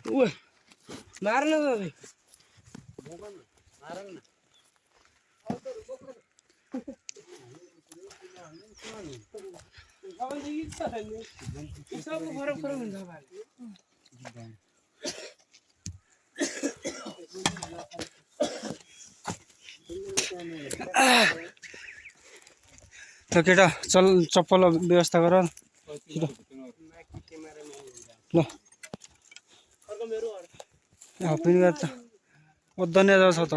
Ui, मारना भाई सब फरक फरक हुन्छ भाइ ल केटा चल चप्पल व्यवस्था गर ल पनि गर्छ ओद्दने जाछ त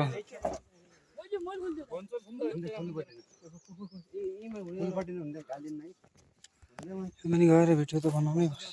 पनि गएर भिडियो त बनाउनै पर्छ